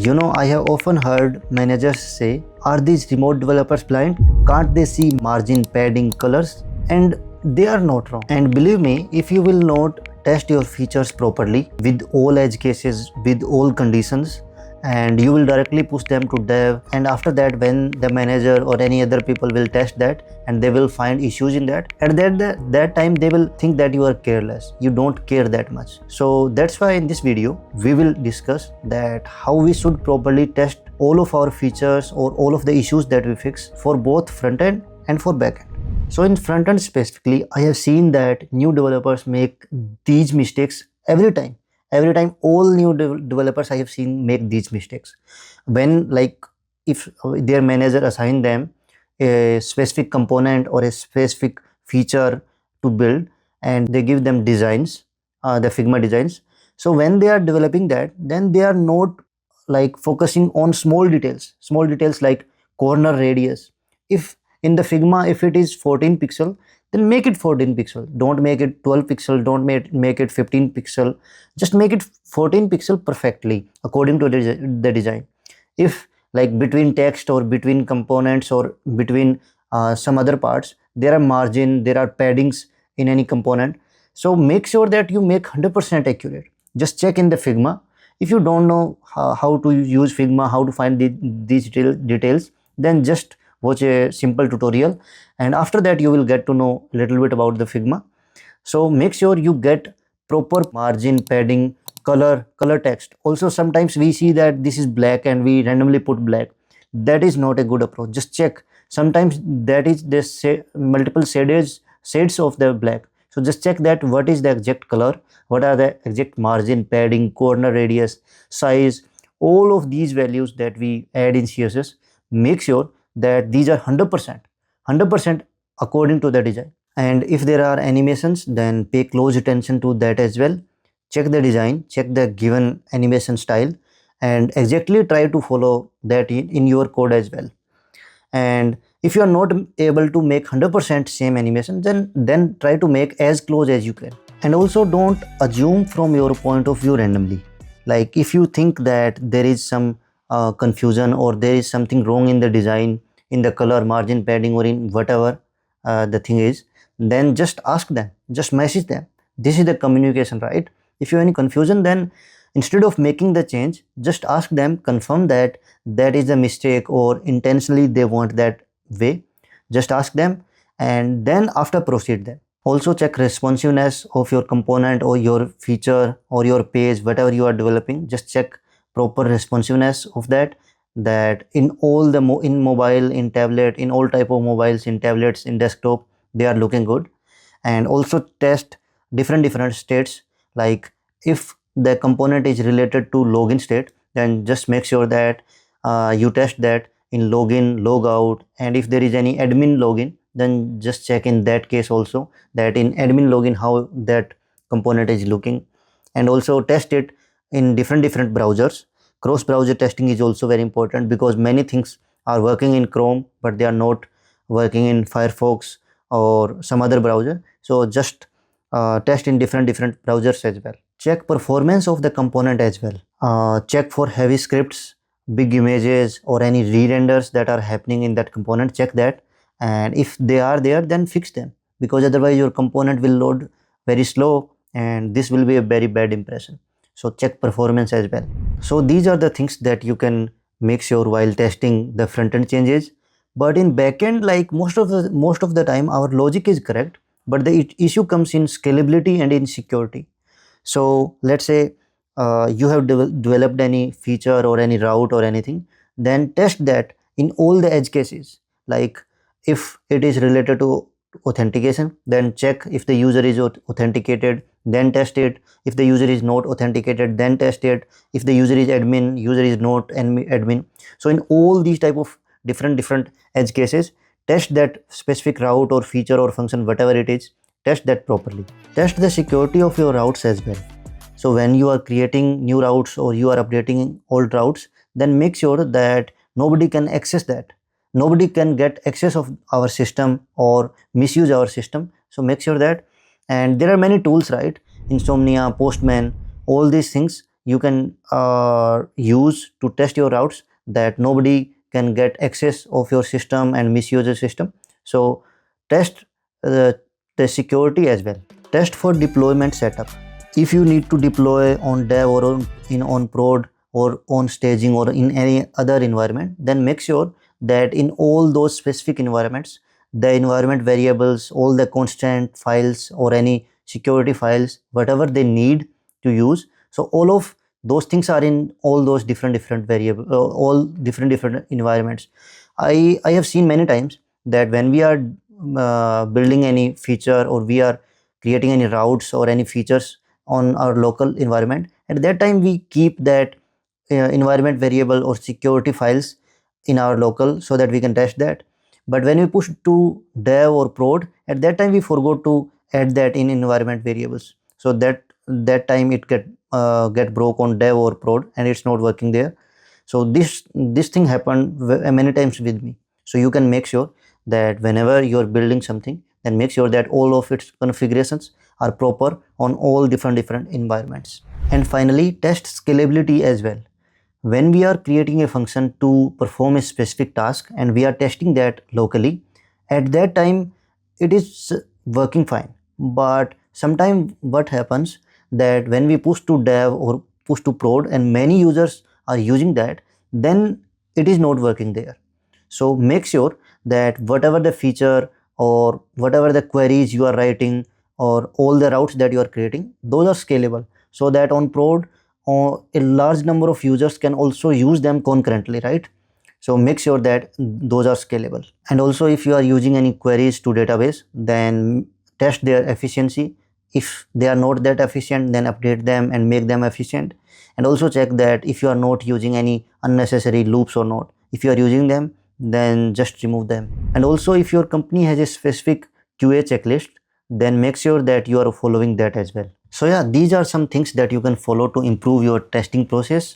I have often heard managers say, are these remote developers blind? Can't they see margin, padding, colors? And they are not wrong. And believe me, if you will not test your features properly with all edge cases, with all conditions, and you will directly push them to dev, and after that when the manager or any other people will test that and they will find issues in that, at that time they will think that you are careless, you don't care that much. So that's why in this video we will discuss that how we should properly test all of our features or all of the issues that we fix for both front end and for back end. So in front end specifically, I have seen that new developers make these mistakes every time. All new developers I have seen make these mistakes when, like, if their manager assign them a specific component or a specific feature to build and they give them designs, the Figma designs. So when they are developing that, then they are not like focusing on small details like corner radius. If in the Figma, if it is 14 pixel, then make it 14 pixel. Don't make it 12 pixel. Don't make it 15 pixel. Just make it 14 pixel perfectly according to the design. If like between text or between components or between some other parts, there are margin, there are paddings in any component. So make sure that you make 100% accurate. Just check in the Figma. If you don't know how to use Figma, how to find these details, then just watch a simple tutorial, and after that you will get to know a little bit about the Figma. So make sure you get proper margin, padding, color text. Also sometimes we see that this is black and we randomly put black. That is not a good approach. Just check. Sometimes that is the multiple shades of the black. So just check that what is the exact color, what are the exact margin, padding, corner radius, size, all of these values that we add in CSS. Make sure that these are 100% according to the design. And if there are animations, then pay close attention to that as well. Check the design, check the given animation style, and exactly try to follow that in your code as well. And if you are not able to make 100% same animation, then try to make as close as you can. And also don't assume from your point of view randomly. Like if you think that there is some confusion or there is something wrong in the design, in the color, margin, padding, or in whatever the thing is, then just ask them, just message them. This is the communication, right? If you have any confusion, then instead of making the change, just ask them, confirm that that is a mistake or intentionally they want that way. Just ask them, and then after proceed them. Also check responsiveness of your component or your feature or your page, whatever you are developing. Just check proper responsiveness of that in all the in mobile, in tablet, in all type of mobiles, in tablets, in desktop, they are looking good. And also test different states. Like if the component is related to login state, then just make sure that you test that in login, logout, and if there is any admin login, then just check in that case also that in admin login how that component is looking. And also test it in different browsers. Cross browser testing is also very important because many things are working in Chrome but they are not working in Firefox or some other browser. So just test in different browsers as well. Check performance of the component as well. Check for heavy scripts, big images, or any re-renders that are happening in that component. Check that, and if they are there, then fix them, because otherwise your component will load very slow and this will be a very bad impression. So check performance as well. So these are the things that you can make sure while testing the front-end changes. But in backend, like most of the time our logic is correct, but the issue comes in scalability and in security. So let's say you have developed any feature or any route or anything, then test that in all the edge cases. Like if it is related to authentication, then check if the user is authenticated, then test it. If the user is not authenticated, then test it. If the user is admin, user is not admin. So in all these type of different edge cases, test that specific route or feature or function, whatever it is, test that properly. Test the security of your routes as well. So when you are creating new routes or you are updating old routes, then make sure that nobody can access that. Nobody can get access of our system or misuse our system. So make sure that, and there are many tools, right? Insomnia, Postman, all these things you can use to test your routes, that nobody can get access of your system and misuse your system. So test the security as well. Test for deployment setup. If you need to deploy on dev or on prod or on staging or in any other environment, then make sure that in all those specific environments, the environment variables, all the constant files or any security files, whatever they need to use, so all of those things are in all those different variable, all different environments. I have seen many times that when we are building any feature or we are creating any routes or any features on our local environment, at that time we keep that environment variable or security files in our local so that we can test that. But when we push to dev or prod, at that time we forgot to add that in environment variables, so that time it get broke on dev or prod and it's not working there. So this thing happened many times with me. So you can make sure that whenever you're building something, then make sure that all of its configurations are proper on all different environments. And finally, test scalability as well. When we are creating a function to perform a specific task and we are testing that locally, at that time it is working fine. But sometimes what happens, that when we push to dev or push to prod and many users are using that, then it is not working there. So make sure that whatever the feature or whatever the queries you are writing or all the routes that you are creating, those are scalable, so that on prod a large number of users can also use them concurrently, right? So make sure that those are scalable. And also, if you are using any queries to database, then test their efficiency. If they are not that efficient, then update them and make them efficient. And also check that if you are not using any unnecessary loops or not. If you are using them, then just remove them. And also, if your company has a specific QA checklist, then make sure that you are following that as well. So yeah, these are some things that you can follow to improve your testing process.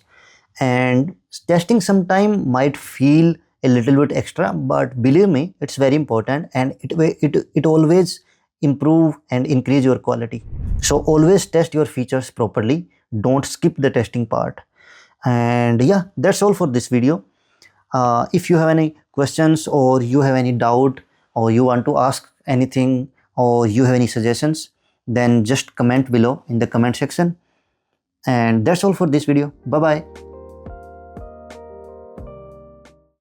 And testing sometime might feel a little bit extra, but believe me, it's very important, and it always improve and increase your quality. So always test your features properly, don't skip the testing part. And yeah, that's all for this video. If you have any questions or you have any doubt or you want to ask anything or you have any suggestions, then just comment below in the comment section. And that's all for this video. Bye bye.